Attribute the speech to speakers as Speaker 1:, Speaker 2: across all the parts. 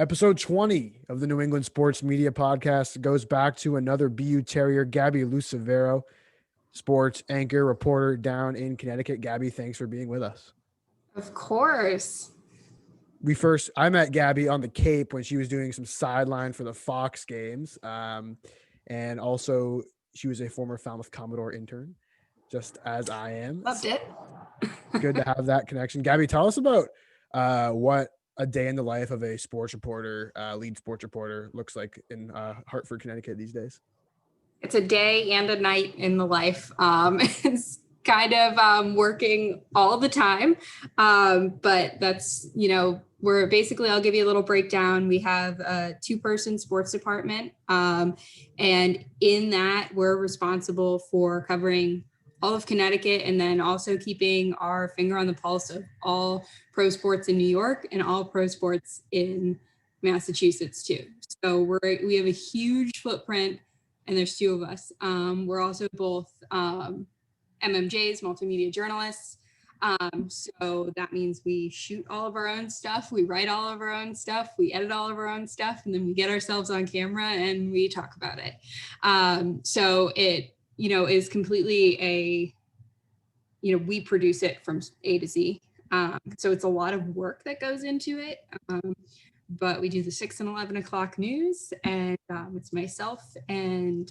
Speaker 1: Episode 20 of the New England Sports Media Podcast goes back to another BU Terrier, Gabby Lucivero, sports anchor, reporter down in Connecticut. Gabby, thanks for being with us.
Speaker 2: Of course.
Speaker 1: I met Gabby on the Cape when she was doing some sideline for the Fox games. And also she was a former Falmouth Commodore intern, just as I am.
Speaker 2: Loved it.
Speaker 1: Good to have that connection. Gabby, tell us about what a day in the life of a sports reporter, lead sports reporter looks like in Hartford, Connecticut these days.
Speaker 2: It's a day and a night in the life. It's kind of working all the time. But that's, we're basically, I'll give you a little breakdown. We have a 2-person sports department. And in that, we're responsible for covering all of Connecticut and then also keeping our finger on the pulse of all pro sports in New York and all pro sports in Massachusetts too. So we have a huge footprint and there's 2 of us. We're also both MMJs, multimedia journalists. So that means we shoot all of our own stuff, we write all of our own stuff, we edit all of our own stuff, and then we get ourselves on camera and we talk about it. So it, is completely we produce it from A to Z. So it's a lot of work that goes into it. But we do the 6 and 11 o'clock news, and it's myself and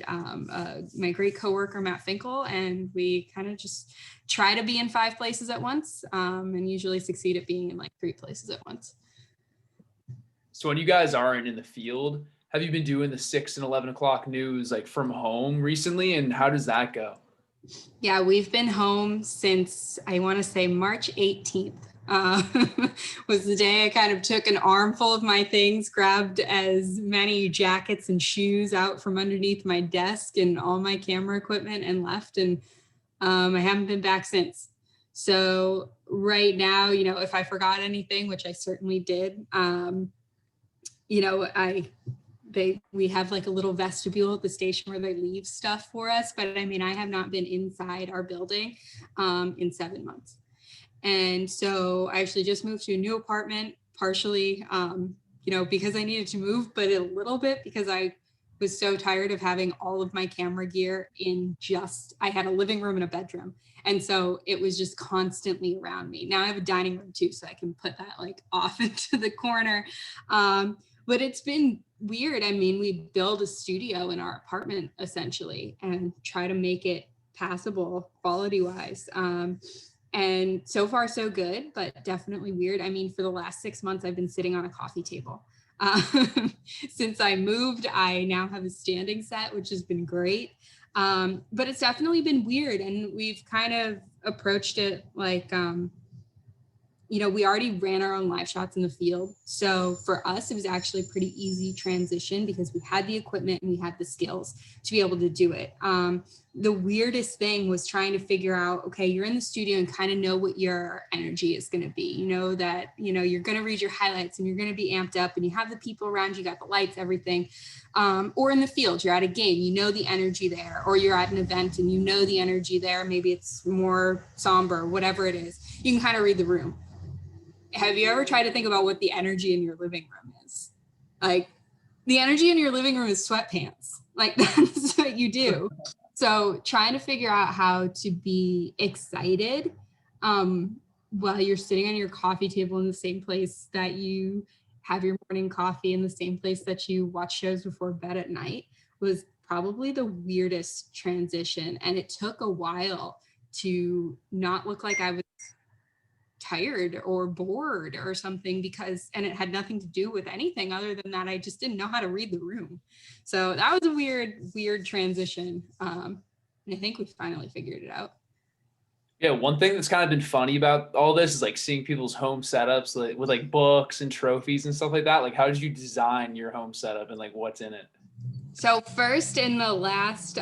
Speaker 2: my great coworker, Matt Finkel, and we kind of just try to be in 5 places at once and usually succeed at being in like 3 places at once.
Speaker 3: So when you guys aren't in the field, have you been doing the 6 and 11 o'clock news like from home recently, and how does that go?
Speaker 2: Yeah, we've been home since, I want to say March 18th. Was the day I kind of took an armful of my things, grabbed as many jackets and shoes out from underneath my desk and all my camera equipment and left. And I haven't been back since. So right now, if I forgot anything, which I certainly did, we have like a little vestibule at the station where they leave stuff for us. But I mean, I have not been inside our building in 7 months. And so I actually just moved to a new apartment, partially, because I needed to move, but a little bit because I was so tired of having all of my camera gear I had a living room and a bedroom. And so it was just constantly around me. Now I have a dining room too, so I can put that like off into the corner. But it's been weird. I mean, we build a studio in our apartment essentially and try to make it passable quality wise. And so far, so good, but definitely weird. I mean, for the last 6 months, I've been sitting on a coffee table. Since I moved, I now have a standing set, which has been great. But it's definitely been weird. And we've kind of approached it like, we already ran our own live shots in the field. So for us, it was actually a pretty easy transition because we had the equipment and we had the skills to be able to do it. The weirdest thing was trying to figure out, okay, you're in the studio and kind of know what your energy is going to be. You know that, you're going to read your highlights and you're going to be amped up and you have the people around you, got the lights, everything. Or in the field, you're at a game, the energy there, or you're at an event and the energy there. Maybe it's more somber, whatever it is. You can kind of read the room. Have you ever tried to think about what the energy in your living room is? Like, the energy in your living room is sweatpants. Like, that's what you do. So trying to figure out how to be excited while you're sitting on your coffee table in the same place that you have your morning coffee, in the same place that you watch shows before bed at night, was probably the weirdest transition. And it took a while to not look like I was tired or bored or something and it had nothing to do with anything other than that I just didn't know how to read the room. So that was a weird transition. And I think we finally figured it out.
Speaker 3: Yeah, one thing that's kind of been funny about all this is like seeing people's home setups with like books and trophies and stuff like that. Like, how did you design your home setup and like what's in it?
Speaker 2: So first in my last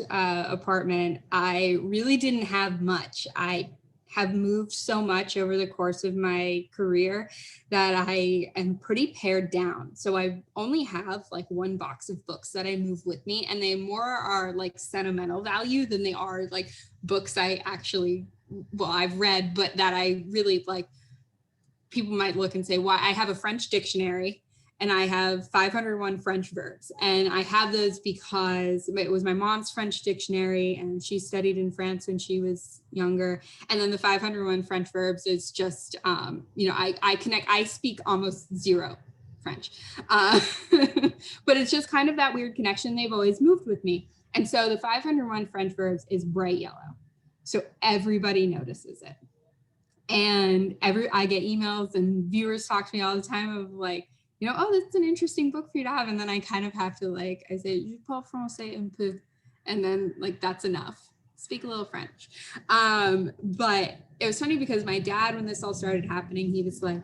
Speaker 2: apartment, I really didn't have much. I have moved so much over the course of my career that I am pretty pared down. So I only have like 1 box of books that I move with me, and they more are like sentimental value than they are like books I've read, but that I really like people might look and say, why? I have a French dictionary and I have 501 French verbs. And I have those because it was my mom's French dictionary and she studied in France when she was younger. And then the 501 French verbs is just, I speak almost zero French. But it's just kind of that weird connection. They've always moved with me. And so the 501 French verbs is bright yellow. So everybody notices it. And I get emails and viewers talk to me all the time of like, oh, that's an interesting book for you to have. And then I kind of have to I say, je parle français un peu. And then that's enough. Speak a little French. But it was funny because my dad, when this all started happening, he was like,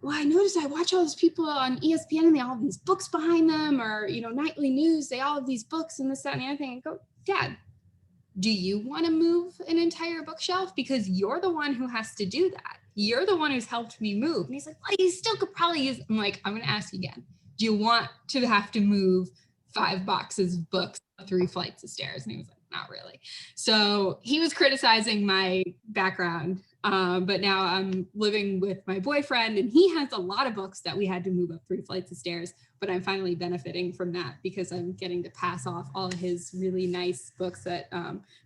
Speaker 2: well, I noticed I watch all those people on ESPN and they all have these books behind them, or, nightly news, they all have these books and this, that, and the other thing. I go, Dad, do you want to move an entire bookshelf? Because you're the one who has to do that. You're the one who's helped me move. And he's like, well, you still could probably use. I'm like, I'm going to ask you again. Do you want to have to move 5 boxes of books up 3 flights of stairs? And he was like, not really. So he was criticizing my background. But now I'm living with my boyfriend and he has a lot of books that we had to move up 3 flights of stairs, but I'm finally benefiting from that because I'm getting to pass off all of his really nice books that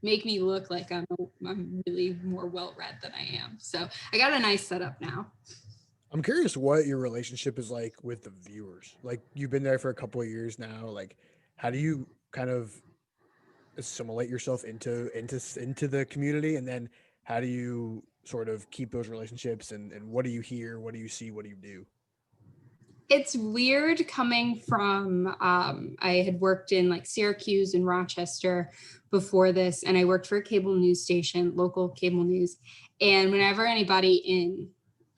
Speaker 2: make me look like I'm really more well-read than I am. So I got a nice setup now.
Speaker 1: I'm curious what your relationship is like with the viewers. Like, you've been there for a couple of years now. Like, how do you kind of assimilate yourself into the community, and then how do you sort of keep those relationships, and what do you hear, what do you see, what do you do?
Speaker 2: It's weird coming from I had worked in Syracuse and Rochester before this, and I worked for a cable news station, local cable news, and whenever anybody in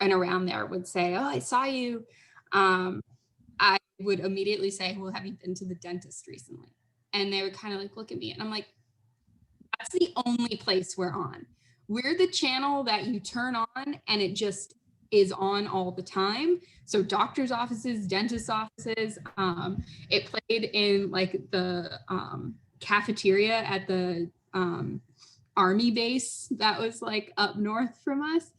Speaker 2: and around there would say, oh, I saw you, I would immediately say, well, have you been to the dentist recently? And they would kind of look at me and I'm like, that's the only place we're on. We're the channel that you turn on and it just is on all the time. So doctors' offices, dentist offices, it played in the cafeteria at the Army base that was up north from us.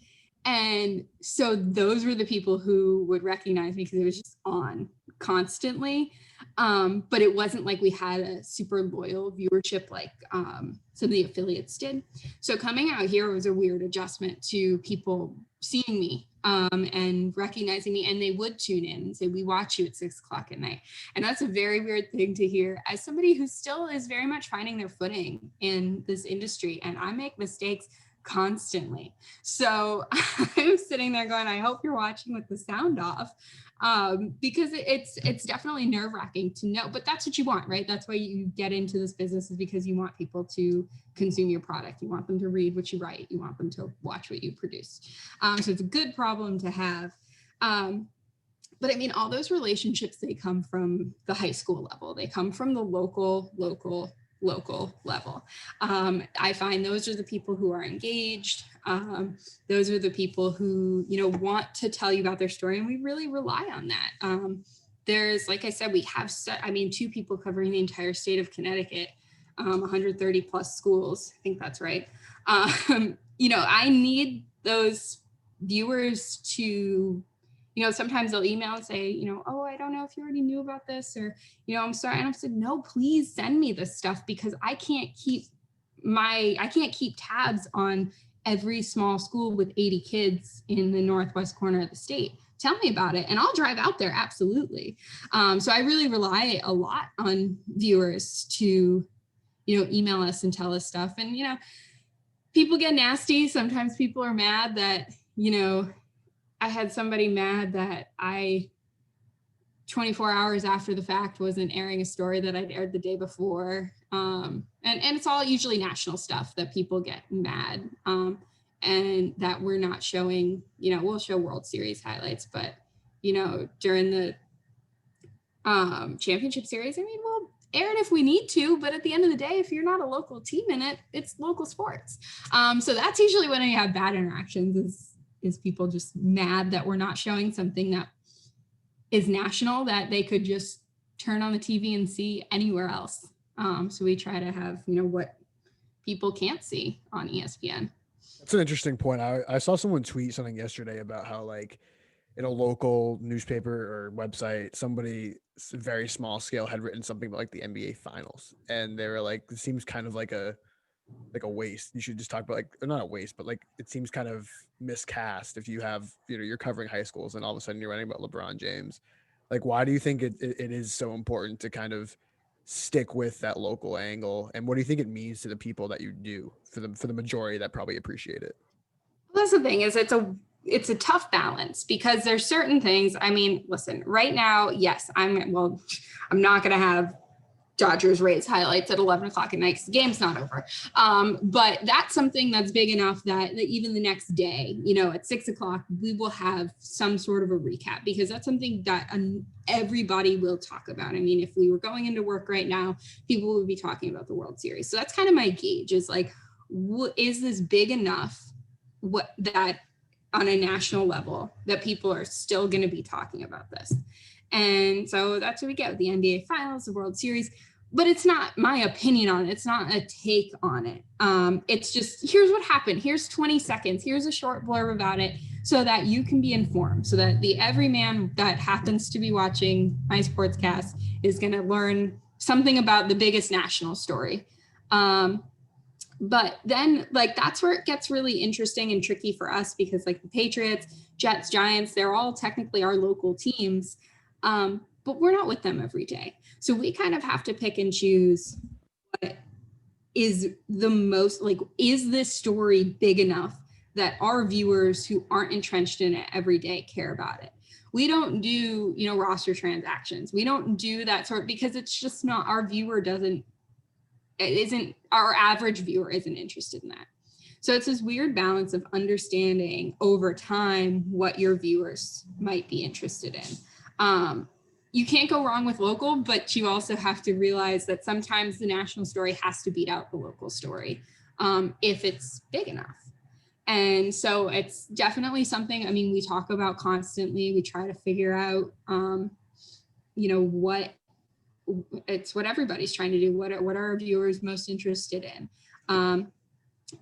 Speaker 2: And so those were the people who would recognize me because it was just on constantly. But it wasn't like we had a super loyal viewership like some of the affiliates did. So coming out here was a weird adjustment to people seeing me and recognizing me, and they would tune in and say, we watch you at 6 o'clock at night. And that's a very weird thing to hear as somebody who still is very much finding their footing in this industry. And I make mistakes constantly. So I'm sitting there going, I hope you're watching with the sound off, because it's definitely nerve-wracking to know, but that's what you want, right? That's why you get into this business, is because you want people to consume your product. You want them to read what you write. You want them to watch what you produce. So it's a good problem to have. But I mean, all those relationships, they come from the high school level. They come from the local level. I find those are the people who are engaged. Those are the people who, want to tell you about their story. And we really rely on that. There's, like I said, we have 2 people covering the entire state of Connecticut, 130 plus schools. I think that's right. I need those viewers to, sometimes they'll email and say, oh, I don't know if you already knew about this, or, I'm sorry. And I've said, no, please send me this stuff, because I can't keep tabs on every small school with 80 kids in the northwest corner of the state. Tell me about it and I'll drive out there. Absolutely. So I really rely a lot on viewers to, email us and tell us stuff. And, people get nasty. Sometimes people are mad that, I had somebody mad that I 24 hours after the fact wasn't airing a story that I'd aired the day before. And it's all usually national stuff that people get mad, and that we're not showing, we'll show World Series highlights, but, during the championship series, we'll air it if we need to, but at the end of the day, if you're not a local team in it, it's local sports. So that's usually when you have bad interactions, is people just mad that we're not showing something that is national that they could just turn on the TV and see anywhere else. So we try to have, what people can't see on ESPN.
Speaker 1: That's an interesting point. I saw someone tweet something yesterday about how like in a local newspaper or website, somebody very small scale had written something about like the NBA finals. And they were like, it seems kind of like a waste. You should just talk about like, or not a waste, but like it seems kind of miscast if you have, you're covering high schools and all of a sudden you're writing about LeBron James. Like, why do you think it is so important to kind of stick with that local angle? And what do you think it means to the people that you do for the majority that probably appreciate it?
Speaker 2: Well, that's the thing is it's a tough balance because there's certain things. I mean, listen, right now, yes, I'm not going to have Dodgers Rays highlights at 11 o'clock at night because the game's not over. But that's something that's big enough that even the next day, at 6 o'clock, we will have some sort of a recap because that's something that everybody will talk about. I mean, if we were going into work right now, people would be talking about the World Series. So that's kind of my gauge is like, is this big enough that on a national level that people are still going to be talking about this? And so that's what we get with the NBA Finals, the World Series. But it's not my opinion on it. It's not a take on it. It's just, here's what happened. Here's 20 seconds. Here's a short blurb about it so that you can be informed, so that the everyman that happens to be watching my sportscast is going to learn something about the biggest national story. But then like, that's where it gets really interesting and tricky for us because like the Patriots, Jets, Giants, they're all technically our local teams. But we're not with them every day. So we kind of have to pick and choose what is the most, like, is this story big enough that our viewers who aren't entrenched in it every day care about it? We don't do, roster transactions. We don't do that sort because it's just not, our average viewer isn't interested in that. So it's this weird balance of understanding over time what your viewers might be interested in. You can't go wrong with local, but you also have to realize that sometimes the national story has to beat out the local story if it's big enough. And so it's definitely something, I mean, we talk about constantly. We try to figure out, what everybody's trying to do. What are our viewers most interested in?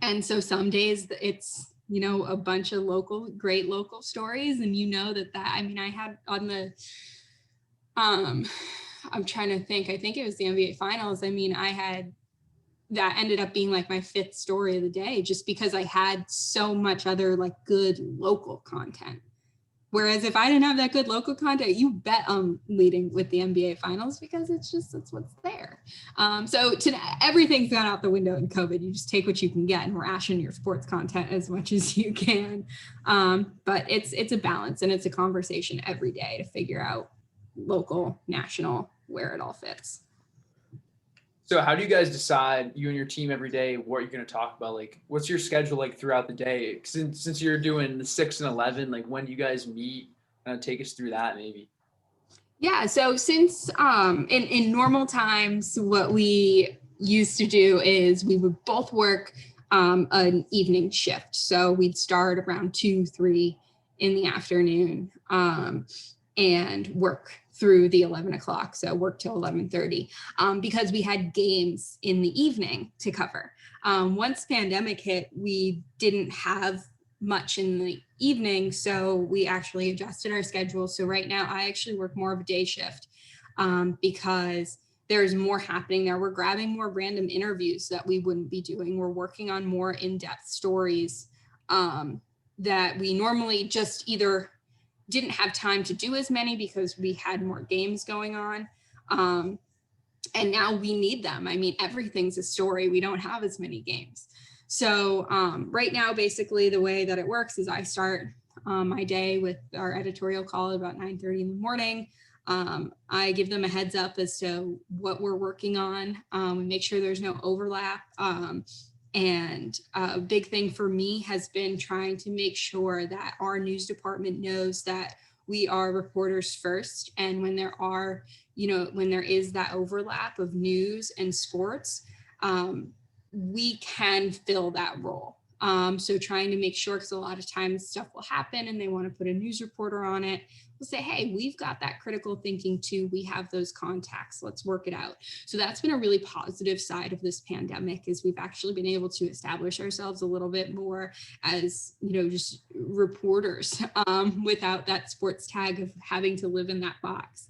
Speaker 2: And so some days it's, a bunch of great local stories. And I had on the, I'm trying to think, I think it was the NBA Finals. I mean, that ended up being like my 5th story of the day, just because I had so much other like good local content. Whereas if I didn't have that good local content, you bet I'm leading with the NBA Finals because that's what's there. So everything's gone out the window in COVID. You just take what you can get and ration your sports content as much as you can. But it's a balance and it's a conversation every day to figure out local, national, where it all fits.
Speaker 3: So how do you guys decide, you and your team every day, what you're going to talk about? Like, what's your schedule like throughout the day? Since you're doing the 6 and 11, like when do you guys meet? Take us through that maybe.
Speaker 2: Yeah. So since in normal times, what we used to do is we would both work an evening shift. So we'd start around 2, 3 in the afternoon and work through the 11 o'clock. So work till 11:30 because we had games in the evening to cover. Once pandemic hit, we didn't have much in the evening. So we actually adjusted our schedule. So right now I actually work more of a day shift because there's more happening there. We're grabbing more random interviews that we wouldn't be doing. We're working on more in-depth stories that we normally just either didn't have time to do as many because we had more games going on. And now we need them. I mean, everything's a story. We don't have as many games. So right now, basically the way that it works is I start my day with our editorial call at about 9:30 in the morning. I give them a heads up as to what we're working on. We make sure there's no overlap. And a big thing for me has been trying to make sure that our news department knows that we are reporters first. And when there are, when there is that overlap of news and sports, we can fill that role. So trying to make sure, because a lot of times stuff will happen and they want to put a news reporter on it. We'll say, hey, we've got that critical thinking too. We have those contacts. Let's work it out. So that's been a really positive side of this pandemic, is we've actually been able to establish ourselves a little bit more as, just reporters, without that sports tag of having to live in that box.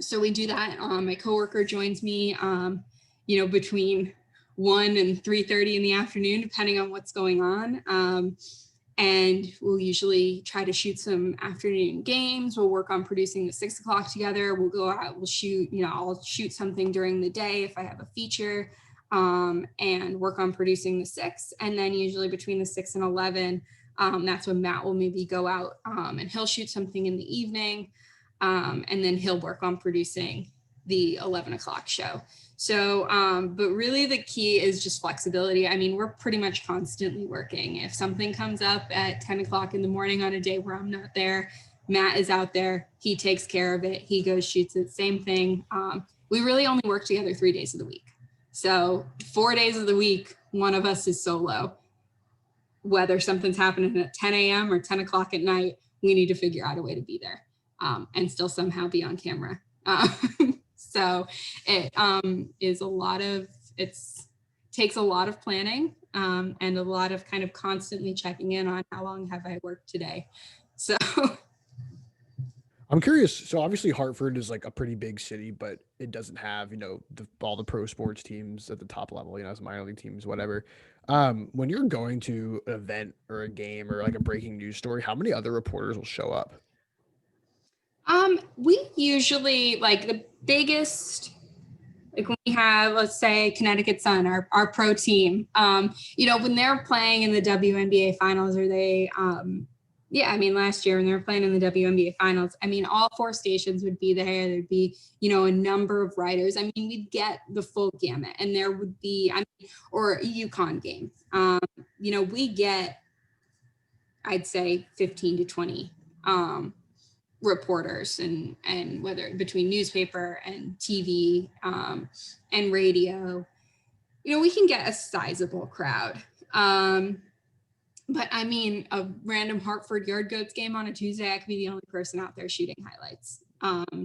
Speaker 2: So we do that. My coworker joins me, between 1 and 3:30 in the afternoon, depending on what's going on. And we'll usually try to shoot some afternoon games. We'll work on producing the 6 o'clock together. We'll go out, we'll shoot, I'll shoot something during the day if I have a feature, and work on producing the 6. And then usually between the 6 and 11, that's when Matt will maybe go out, and he'll shoot something in the evening. And then he'll work on producing the 11 o'clock show. So, but really the key is just flexibility. I mean, we're pretty much constantly working. If something comes up at 10 o'clock in the morning on a day where I'm not there, Matt is out there, he takes care of it. He goes, shoots it, same thing. We really only work together 3 days of the week. So 4 days of the week, one of us is solo. Whether something's happening at 10 a.m. or 10 o'clock at night, we need to figure out a way to be there, and still somehow be on camera. So it takes a lot of planning, and a lot of kind of constantly checking in on how long have I worked today. So
Speaker 1: I'm curious. So obviously Hartford is like a pretty big city, but it doesn't have, all the pro sports teams at the top level, as minor league teams, whatever. When you're going to an event or a game or like a breaking news story, how many other reporters will show up?
Speaker 2: We usually, like, the biggest, like when we have, let's say, Connecticut Sun, our pro team, when they're playing in the WNBA finals, or they, last year when they were playing in the WNBA finals, all 4 stations would be there. There'd be, a number of writers. We'd get the full gamut, and there would be, or a UConn game. We get, I'd say 15 to 20, reporters, and whether between newspaper and TV, and radio, we can get a sizable crowd. But a random Hartford Yard Goats game on a Tuesday, I could be the only person out there shooting highlights,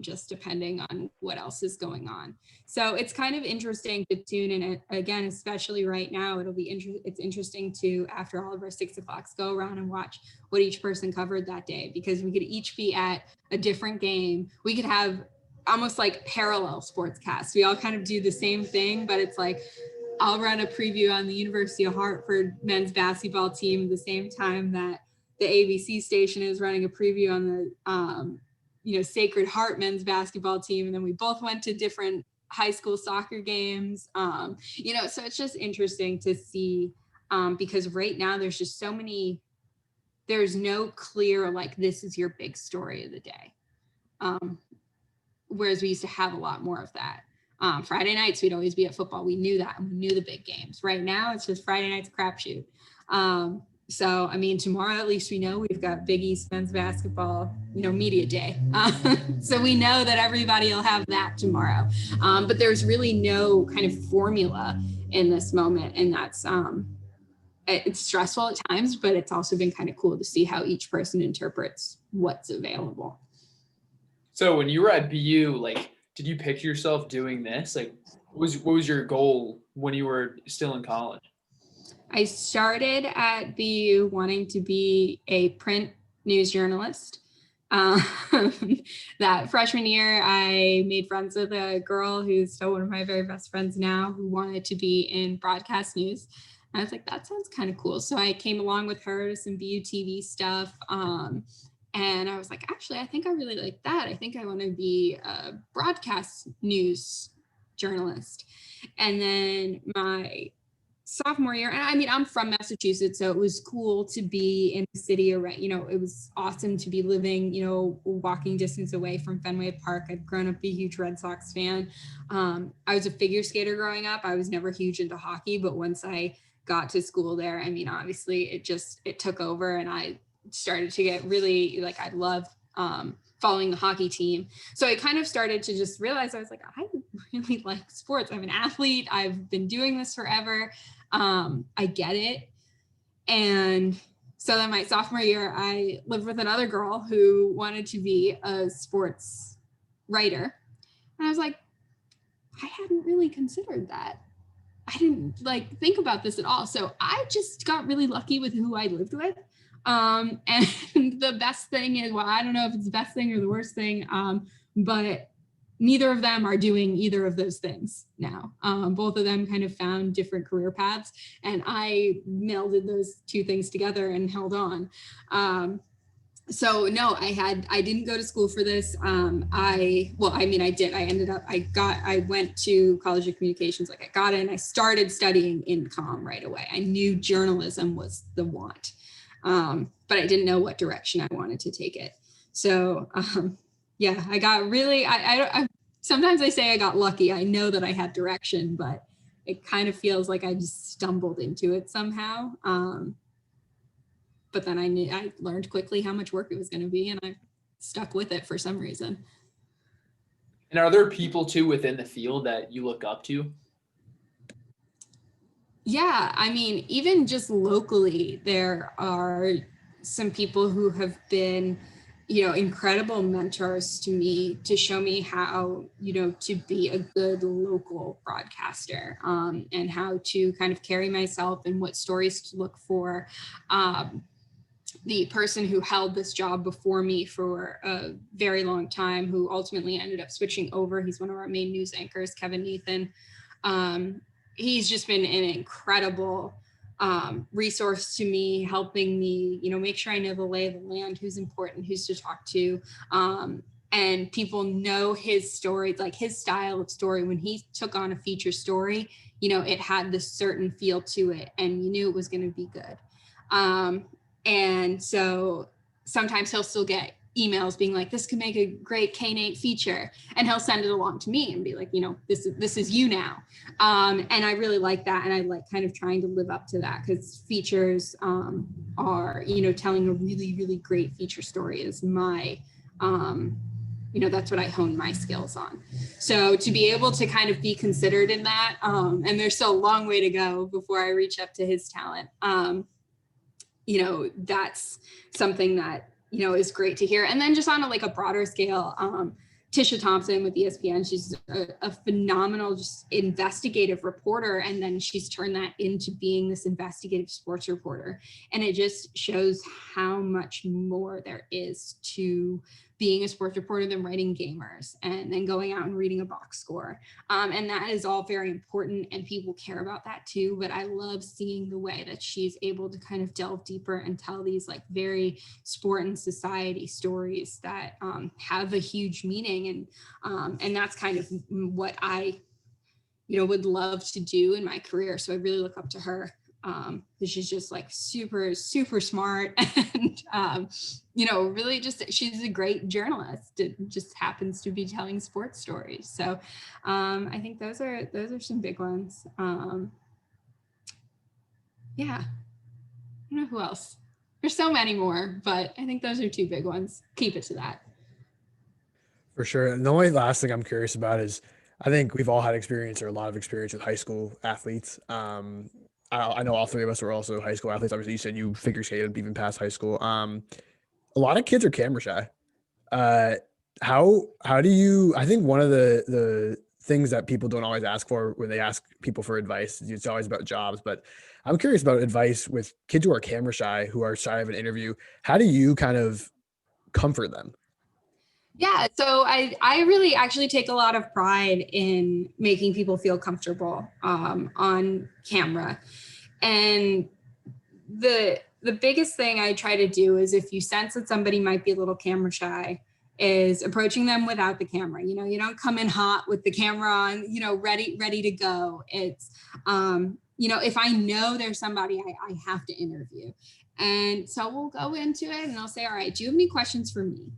Speaker 2: just depending on what else is going on. So it's kind of interesting to tune in. Again, especially right now, it's interesting to, after all of our 6 o'clocks, go around and watch what each person covered that day, because we could each be at a different game. We could have almost like parallel sportscasts. We all kind of do the same thing, but it's like, I'll run a preview on the University of Hartford men's basketball team at the same time that the ABC station is running a preview on the, Sacred Heart men's basketball team. And then we both went to different high school soccer games. So it's just interesting to see, because right now there's just so many, there's no clear, like, this is your big story of the day. Whereas we used to have a lot more of that. Friday nights, we'd always be at football. We knew that, and we knew the big games. Right now, it's just Friday night's crapshoot. So, tomorrow, at least we know we've got Big East men's basketball, media day. So we know that everybody will have that tomorrow. But there's really no kind of formula in this moment. And that's, it's stressful at times, but it's also been kind of cool to see how each person interprets what's available.
Speaker 3: So when you were at BU, like, did you picture yourself doing this? Like, what was your goal when you were still in college?
Speaker 2: I started at BU wanting to be a print news journalist. That freshman year, I made friends with a girl who's still one of my very best friends now, who wanted to be in broadcast news. And I was like, that sounds kind of cool. So I came along with her to some BU TV stuff. And I was like, actually, I think I really like that. I think I want to be a broadcast news journalist. And then my sophomore year, and I'm from Massachusetts, so it was cool to be in the city around, it was awesome to be living, walking distance away from Fenway Park. I've grown up a huge Red Sox fan. I was a figure skater growing up. I was never huge into hockey, but once I got to school there, obviously it took over, and I started to get really, like, I love following the hockey team. So I kind of started to just realize, I was like, I really like sports. I'm an athlete. I've been doing this forever. I get it. And so then my sophomore year, I lived with another girl who wanted to be a sports writer. And I was like, I hadn't really considered that. I didn't like think about this at all. So I just got really lucky with who I lived with. And the best thing is, well, I don't know if it's the best thing or the worst thing, but neither of them are doing either of those things now. Both of them kind of found different career paths, and I melded those two things together and held on. So no, I didn't go to school for this. I did. I went to College of Communications. Like I got in, I started studying in comm right away. I knew journalism was the want, but I didn't know what direction I wanted to take it. So yeah, I got really, I sometimes I say I got lucky. I know that I had direction, but it kind of feels like I just stumbled into it somehow. But then I learned quickly how much work it was going to be, and I stuck with it for some reason.
Speaker 3: And are there people too within the field that you look up to?
Speaker 2: Yeah, I mean, even just locally, there are some people who have been, incredible mentors to me to show me how, to be a good local broadcaster, and how to kind of carry myself and what stories to look for. The person who held this job before me for a very long time, who ultimately ended up switching over, he's one of our main news anchors, Kevin Nathan. He's just been an incredible resource to me, helping me, make sure I know the lay of the land, who's important, who's to talk to. And people know his story, like his style of story. When he took on a feature story, it had this certain feel to it, and you knew it was going to be good. And so sometimes he'll still get emails being like, this could make a great K-8 feature. And he'll send it along to me and be like, this is you now. And I really like that. And I like kind of trying to live up to that, because features are, telling a really, really great feature story is my, that's what I hone my skills on. So to be able to kind of be considered in that, and there's still a long way to go before I reach up to his talent. That's something that, is great to hear. And then just on a broader scale, Tisha Thompson with ESPN, she's a phenomenal, just investigative reporter. And then she's turned that into being this investigative sports reporter. And it just shows how much more there is to being a sports reporter than writing gamers and then going out and reading a box score. And that is all very important, and people care about that too. But I love seeing the way that she's able to kind of delve deeper and tell these very sport and society stories that have a huge meaning. And that's kind of what I, would love to do in my career. So I really look up to her. She's just super, super smart, and really just, she's a great journalist. It just happens to be telling sports stories. So I think those are some big ones. Yeah, I don't know who else. There's so many more, but I think those are two big ones. Keep it to that.
Speaker 1: For sure. And the only last thing I'm curious about is, I think we've all had experience, or a lot of experience, with high school athletes. I know all three of us were also high school athletes. Obviously, you said you figure skated even past high school. A lot of kids are camera shy. How do you? I think one of the things that people don't always ask for when they ask people for advice, it's always about jobs. But I'm curious about advice with kids who are camera shy, who are shy of an interview. How do you kind of comfort them?
Speaker 2: Yeah, so I really actually take a lot of pride in making people feel comfortable on camera. And the biggest thing I try to do is, if you sense that somebody might be a little camera shy, is approaching them without the camera. You don't come in hot with the camera on, ready to go. It's, if I know there's somebody I have to interview. And so we'll go into it and I'll say, all right, do you have any questions for me?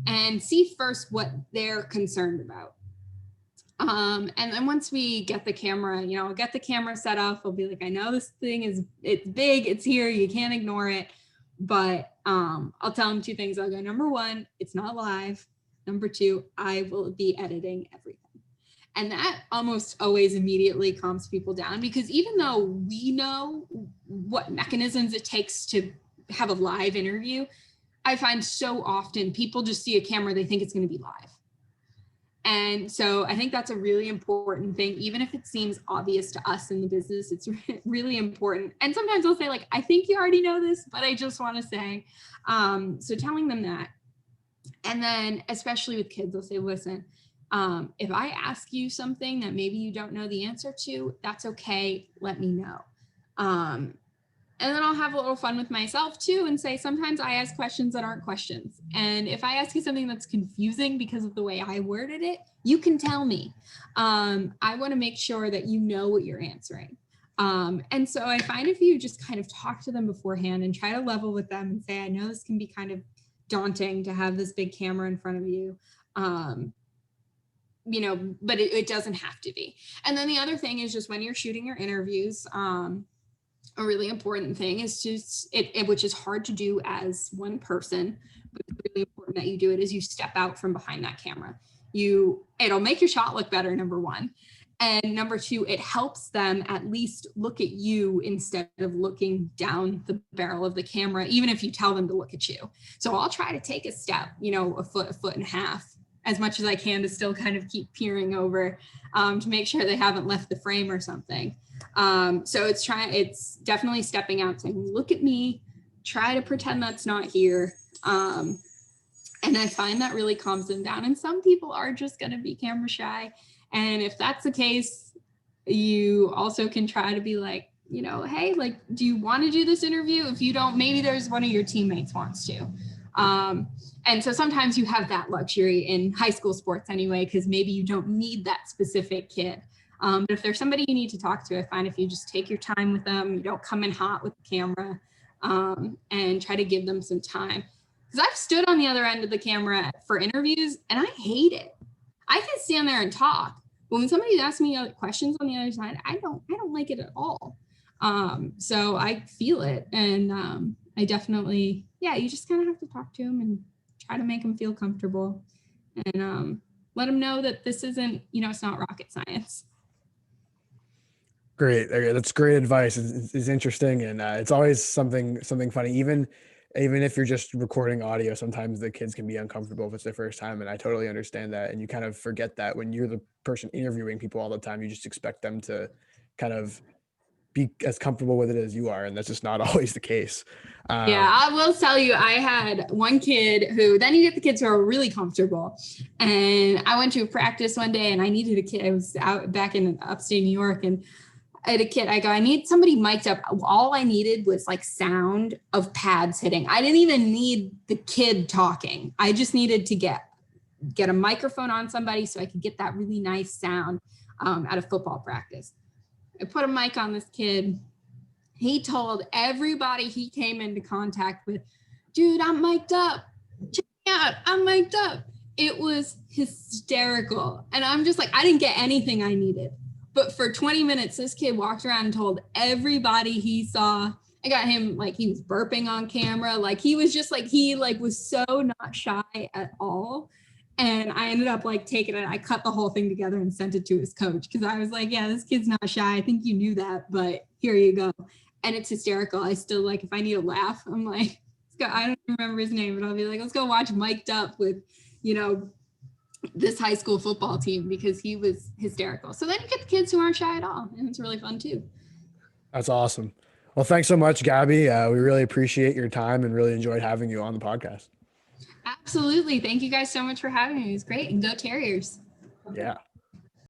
Speaker 2: And see first what they're concerned about. And then once we get the camera, I'll get the camera set up. I'll be like, I know this thing it's big, it's here, you can't ignore it. But I'll tell them two things. I'll go, number one, it's not live. Number two, I will be editing everything. And that almost always immediately calms people down, because even though we know what mechanisms it takes to have a live interview, I find so often people just see a camera, they think it's going to be live. And so I think that's a really important thing. Even if it seems obvious to us in the business, it's really important. And sometimes I'll say, like, I think you already know this, but I just want to say, so telling them that. And then especially with kids, I'll say, listen, if I ask you something that maybe you don't know the answer to, that's okay. Let me know. And then I'll have a little fun with myself too and say, sometimes I ask questions that aren't questions. And if I ask you something that's confusing because of the way I worded it, you can tell me. I want to make sure that you know what you're answering. And so I find if you just kind of talk to them beforehand and try to level with them and say, I know this can be kind of daunting to have this big camera in front of you. You know, but it doesn't have to be. And then the other thing is just when you're shooting your interviews, a really important thing is which is hard to do as one person, but it's really important that you do it, is you step out from behind that camera. It'll make your shot look better, number one. And number two, it helps them at least look at you instead of looking down the barrel of the camera, even if you tell them to look at you. So I'll try to take a step, you know, a foot and a half, as much as I can, to still kind of keep peering over to make sure they haven't left the frame or something. So it's definitely stepping out, saying, look at me, try to pretend that's not here. And I find that really calms them down. And some people are just going to be camera shy. And if that's the case, you also can try to be like, you know, hey, like, do you want to do this interview? If you don't, maybe there's one of your teammates wants to. And so sometimes you have that luxury in high school sports anyway, because maybe you don't need that specific kid. But if there's somebody you need to talk to, I find if you just take your time with them, you don't come in hot with the camera, and try to give them some time. Because I've stood on the other end of the camera for interviews and I hate it. I can stand there and talk, but when somebody asks me questions on the other side, I don't like it at all. So I feel it, and I definitely, you just kind of have to talk to them and try to make them feel comfortable, and let them know that this isn't, you know, it's not rocket science.
Speaker 1: Great. That's great advice. It's interesting. And it's always something funny, even if you're just recording audio, sometimes the kids can be uncomfortable if it's their first time. And I totally understand that. And you kind of forget that when you're the person interviewing people all the time, you just expect them to kind of be as comfortable with it as you are. And that's just not always the case.
Speaker 2: Yeah, I will tell you, I had one kid who, then you get the kids who are really comfortable. And I went to a practice one day and I needed a kid. I was out back in upstate New York, and I had a kid. I go, I need somebody mic'd up. All I needed was like sound of pads hitting. I didn't even need the kid talking. I just needed to get a microphone on somebody so I could get that really nice sound at a football practice. I put a mic on this kid. He told everybody he came into contact with, dude, I'm mic'd up. Check me out. I'm mic'd up. It was hysterical. And I'm just like, I didn't get anything I needed. But for 20 minutes, this kid walked around and told everybody he saw. I got him, like, he was burping on camera. Like, he was just like, he like was so not shy at all. And I ended up like taking it. I cut the whole thing together and sent it to his coach, because I was like, yeah, this kid's not shy. I think you knew that, but here you go. And it's hysterical. I still, like, if I need a laugh, I'm like, let's go. I don't remember his name, but I'll be like, let's go watch Mic'd Up with, you know, this high school football team, because he was hysterical. So then you get the kids who aren't shy at all, and it's really fun too.
Speaker 1: That's awesome. Well, thanks so much, Gabby. We really appreciate your time and really enjoyed having you on the podcast.
Speaker 2: Absolutely. Thank you guys so much for having me. It was great. And go Terriers.
Speaker 1: Yeah.